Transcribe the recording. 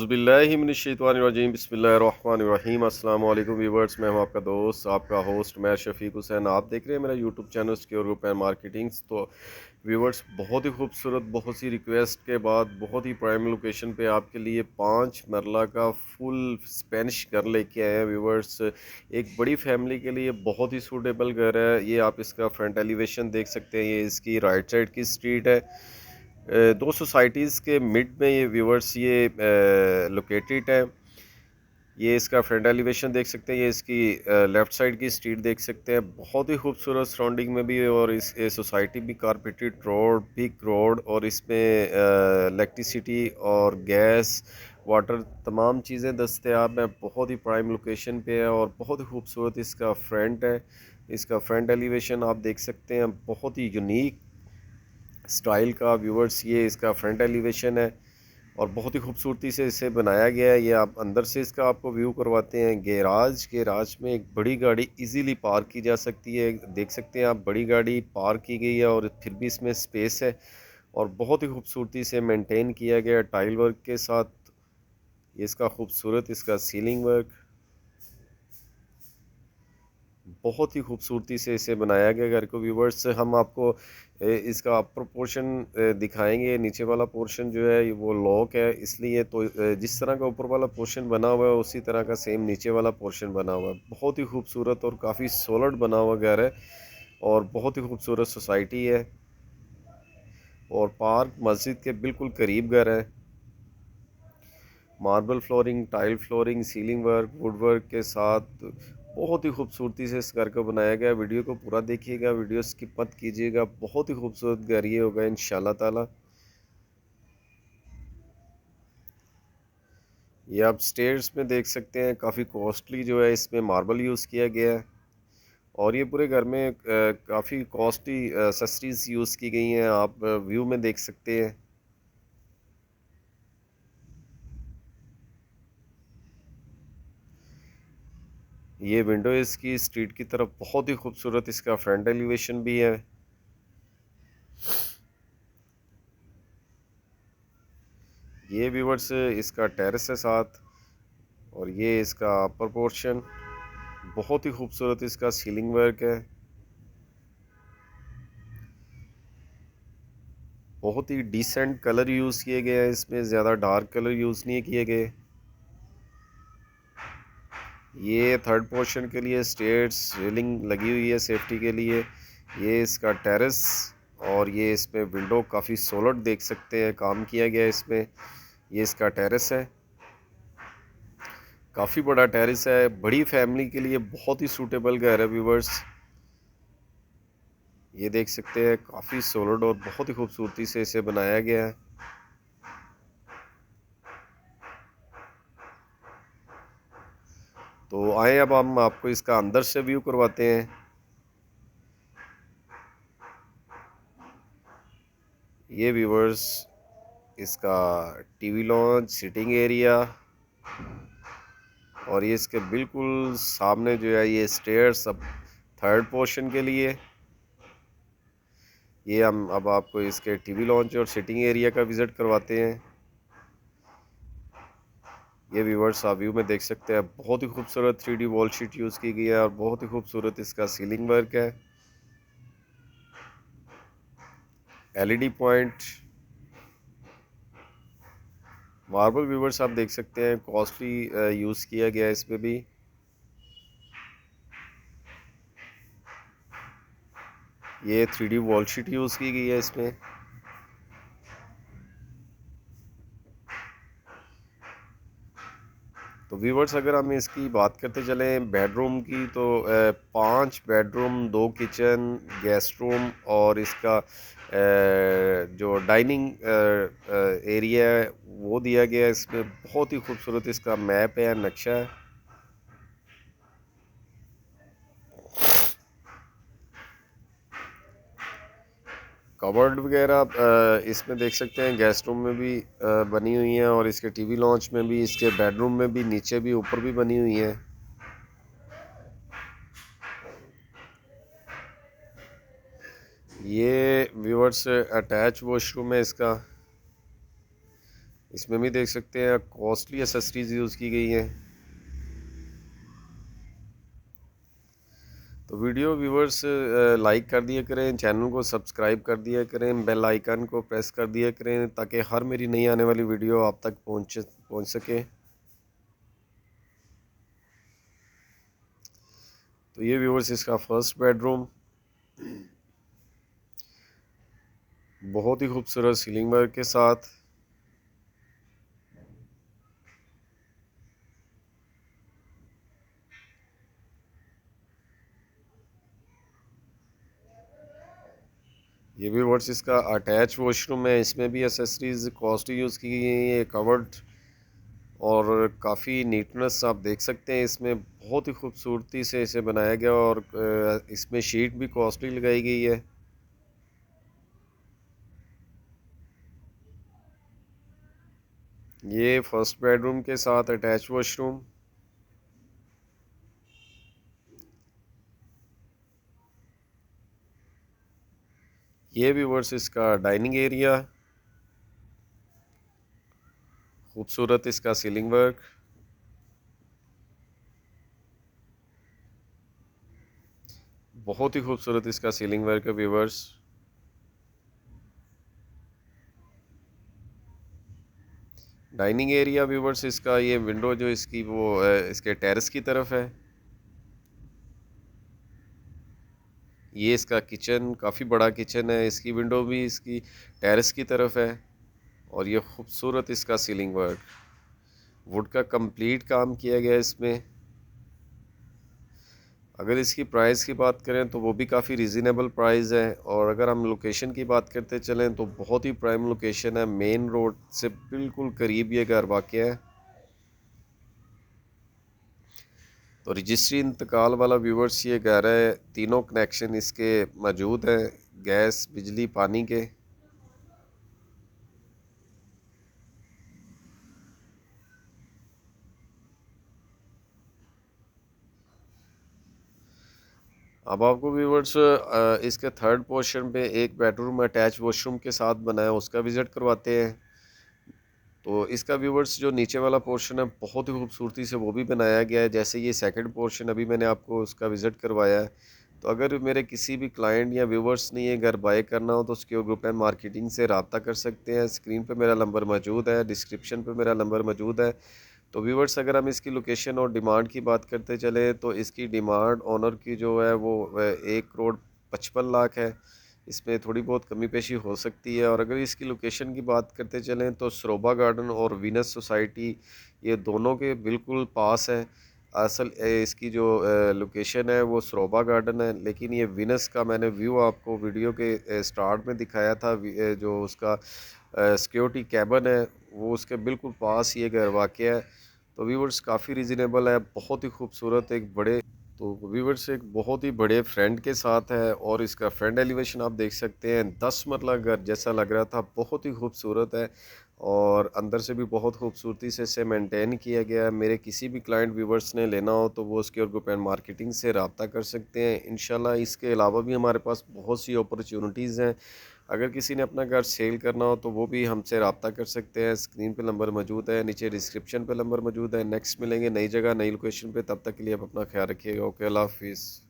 औज़ुबिल्लाहिमिनश्शैतानिर्रजीम बिस्मिल्लाहिर्रहमानिर्रहीम अस्सलामु अलैकुम व्यूवर्स, मैं हूं आपका दोस्त आपका होस्ट मैं शफीक हुसैन। आप देख रहे हैं मेरा YouTube channel secure group and marketings. तो व्यूवर्स, बहुत ही खूबसूरत, बहुत सी रिक्वेस्ट के बाद बहुत ही प्राइम लोकेशन पे आपके लिए 5 मरला का फुल स्पेनिश घर लेके आए हैं व्यूवर्स। एक बड़ी फैमिली के लिए बहुत ही सूटेबल घर है। ये आप इसका फ्रंट एलिवेशन देख सकते हैं। ये इसकी राइट साइड की स्ट्रीट है। दो सोसाइटीज़ के मिड में ये व्यूवर्स ये लोकेटेड है। ये इसका फ्रंट एलिवेशन देख सकते हैं। ये इसकी लेफ़्ट साइड की स्ट्रीट देख सकते हैं। बहुत ही खूबसूरत सराउंडिंग में भी है और इस सोसाइटी भी कारपेटेड रोड, बिग रोड, और इसमें इलेक्ट्रिसिटी और गैस, वाटर, तमाम चीज़ें दस्तयाब हैं। बहुत ही प्राइम लोकेशन पे है और बहुत ही खूबसूरत इसका फ्रंट है। इसका फ्रंट एलिवेशन आप देख सकते हैं, बहुत ही यूनिक स्टाइल का व्यूवर्स। ये इसका फ्रंट एलिवेशन है और बहुत ही खूबसूरती से इसे बनाया गया है। ये आप अंदर से इसका आपको व्यू करवाते हैं। गैराज में एक बड़ी गाड़ी इजीली पार्क की जा सकती है। देख सकते हैं आप, बड़ी गाड़ी पार्क की गई है और फिर भी इसमें स्पेस है और बहुत ही खूबसूरती से मेंटेन किया गया है टाइल वर्क के साथ। ये इसका खूबसूरत इसका सीलिंग वर्क, बहुत ही खूबसूरती से इसे बनाया गया घर को व्यूवर्स। हम आपको इसका अपर पोर्शन दिखाएंगे। नीचे वाला पोर्शन जो है वो लॉक है, इसलिए तो जिस तरह का ऊपर वाला पोर्शन बना हुआ है उसी तरह का सेम नीचे वाला पोर्शन बना हुआ है। बहुत ही खूबसूरत और काफ़ी सॉलिड बना हुआ घर है और बहुत ही खूबसूरत सोसाइटी है और पार्क मस्जिद के बिल्कुल करीब घर है। Marble flooring, tile flooring, ceiling work, would work के साथ बहुत ही खूबसूरती से इस घर को बनाया गया। वीडियो को पूरा देखिएगा, वीडियो स्किप मत कीजिएगा। बहुत ही खूबसूरत घर ये होगा इंशाल्लाह ताला। ये आप स्टेयर्स में देख सकते हैं, काफ़ी कॉस्टली जो है इसमें मार्बल यूज़ किया गया है और ये पूरे घर में काफ़ी कॉस्टली एक्सेसरीज यूज़ की गई हैं। आप व्यू में देख सकते हैं। ये विंडो इसकी स्ट्रीट की तरफ बहुत ही खूबसूरत इसका फ्रंट एलिवेशन भी है। ये व्यूवर्स इसका टेरेस है साथ और ये इसका अपर पोर्शन। बहुत ही खूबसूरत इसका सीलिंग वर्क है। बहुत ही डिसेंट कलर यूज़ किए गए हैं, इसमें ज़्यादा डार्क कलर यूज़ नहीं किए गए। ये थर्ड पोर्शन के लिए स्टेयर्स रेलिंग लगी हुई है सेफ्टी के लिए। ये इसका टेरेस और ये इसमें विंडो काफ़ी सॉलिड देख सकते हैं, काम किया गया है इसमें। ये इसका टेरेस है, काफ़ी बड़ा टेरेस है। बड़ी फैमिली के लिए बहुत ही सूटेबल घर है व्यूवर्स। ये देख सकते हैं, काफ़ी सॉलिड और बहुत ही खूबसूरती से इसे बनाया गया है। तो आए अब हम आपको इसका अंदर से व्यू करवाते हैं। ये व्यूवर्स इसका टीवी लॉन्च, सिटिंग एरिया और ये इसके बिल्कुल सामने जो है ये स्टेयर्स अब थर्ड पोर्शन के लिए। ये हम अब आपको इसके टीवी लॉन्च और सिटिंग एरिया का विज़िट करवाते हैं। ये व्यूवर्स आप व्यू में देख सकते हैं, बहुत ही खूबसूरत 3D वॉल शीट यूज़ की गई है और बहुत ही खूबसूरत इसका सीलिंग वर्क है। LED पॉइंट, मार्बल व्यूवर्स आप देख सकते हैं, कॉस्टली यूज़ किया गया है इसमें भी। ये 3D वॉल शीट यूज़ की गई है इसमें। तो व्यूवर्स, अगर हम इसकी बात करते चलें बेडरूम की, तो 5 बेडरूम, 2 किचन, गेस्ट रूम और इसका जो डाइनिंग एरिया है वो दिया गया है इसमें। बहुत ही खूबसूरत इसका मैप है, नक्शा है। कबर्ड वगैरह इसमें देख सकते हैं, गेस्ट रूम में भी बनी हुई हैं और इसके टीवी लॉन्च में भी, इसके बेडरूम में भी, नीचे भी, ऊपर भी बनी हुई हैं। ये व्यूवर्स अटैच वॉशरूम है इसका। इसमें भी देख सकते हैं कॉस्टली एसेसरीज यूज़ की गई हैं। तो वीडियो व्यूवर्स लाइक कर दिया करें, चैनल को सब्सक्राइब कर दिया करें, बेल आइकन को प्रेस कर दिया करें ताकि हर मेरी नई आने वाली वीडियो आप तक पहुंच सके। तो ये व्यूवर्स इसका फर्स्ट बेडरूम, बहुत ही खूबसूरत सीलिंग वर्क के साथ। ये भी व्यूवर्स इसका अटैच वॉशरूम है, इसमें भी एसेसरीज कॉस्टली यूज़ की गई हैं। ये कवर्ड और काफ़ी नीटनेस आप देख सकते हैं, इसमें बहुत ही खूबसूरती से इसे बनाया गया और इसमें शीट भी कॉस्टली लगाई गई है। ये फर्स्ट बेडरूम के साथ अटैच वॉशरूम। ये भी व्यूअर्स इसका डाइनिंग एरिया, खूबसूरत इसका सीलिंग वर्क। बहुत ही खूबसूरत इसका सीलिंग वर्क है व्यूअर्स। डाइनिंग एरिया व्यूअर्स इसका, ये विंडो जो इसकी वो इसके टेरेस की तरफ है। ये इसका किचन, काफ़ी बड़ा किचन है, इसकी विंडो भी इसकी टेरेस की तरफ है। और ये खूबसूरत इसका सीलिंग वर्क, वुड का कंप्लीट काम किया गया इसमें। अगर इसकी प्राइस की बात करें तो वो भी काफ़ी रिजनेबल प्राइस है। और अगर हम लोकेशन की बात करते चलें तो बहुत ही प्राइम लोकेशन है, मेन रोड से बिल्कुल करीब ये घर वाक़या है। तो रजिस्ट्री इंतकाल वाला व्यूवर्स ये घर है, तीनों कनेक्शन इसके मौजूद हैं, गैस, बिजली, पानी के। अब आपको व्यूवर्स इसके थर्ड पोर्शन पे एक बेडरूम अटैच वॉशरूम के साथ बना है, उसका विज़िट करवाते हैं। तो इसका व्यूवर्स जो नीचे वाला पोर्शन है बहुत ही खूबसूरती से वो भी बनाया गया है, जैसे ये सेकंड पोर्शन अभी मैंने आपको उसका विज़िट करवाया है। तो अगर मेरे किसी भी क्लाइंट या व्यूवर्स ने ये घर बाय करना हो तो सिक्योर ग्रुप एंड मार्केटिंग से रब्ता कर सकते हैं। स्क्रीन पे मेरा नंबर मौजूद है, डिस्क्रिप्शन पे मेरा नंबर मौजूद है। तो व्यूवर्स अगर हम इसकी लोकेशन और डिमांड की बात करते चले तो इसकी डिमांड ओनर की जो है वो 1,55,00,000 है। इसमें थोड़ी बहुत कमी पेशी हो सकती है। और अगर इसकी लोकेशन की बात करते चलें तो सरोबा गार्डन और वीनस सोसाइटी ये दोनों के बिल्कुल पास है। असल इसकी जो लोकेशन है वो सरोबा गार्डन है, लेकिन ये वीनस का मैंने व्यू आपको वीडियो के स्टार्ट में दिखाया था। जो उसका सिक्योरिटी कैबिन है वो उसके बिल्कुल पास ये घर वाक़या है। तो व्यूवर्स काफ़ी रीज़नेबल है, बहुत ही खूबसूरत एक बड़े। तो व्यूवर्स एक बहुत ही बड़े फ्रंट के साथ है और इसका फ्रंट एलिवेशन आप देख सकते हैं, 10 मरला घर जैसा लग रहा था, बहुत ही खूबसूरत है। और अंदर से भी बहुत खूबसूरती से इसे मेंटेन किया गया है। मेरे किसी भी क्लाइंट व्यूवर्स ने लेना हो तो वो सिक्योर ग्रुप एंड मार्केटिंग से रब्ता कर सकते हैं इंशाल्लाह। इसके अलावा भी हमारे पास बहुत सी अपॉर्चुनिटीज़ हैं। अगर किसी ने अपना घर सेल करना हो तो वो भी हमसे रब्ता कर सकते हैं। स्क्रीन पे नंबर मौजूद है, नीचे डिस्क्रिप्शन पे नंबर मौजूद है। नेक्स्ट मिलेंगे नई जगह नई लोकेशन पे, तब तक के लिए आप अपना ख्याल रखिएगा। ओके, अल्लाह हाफिज़।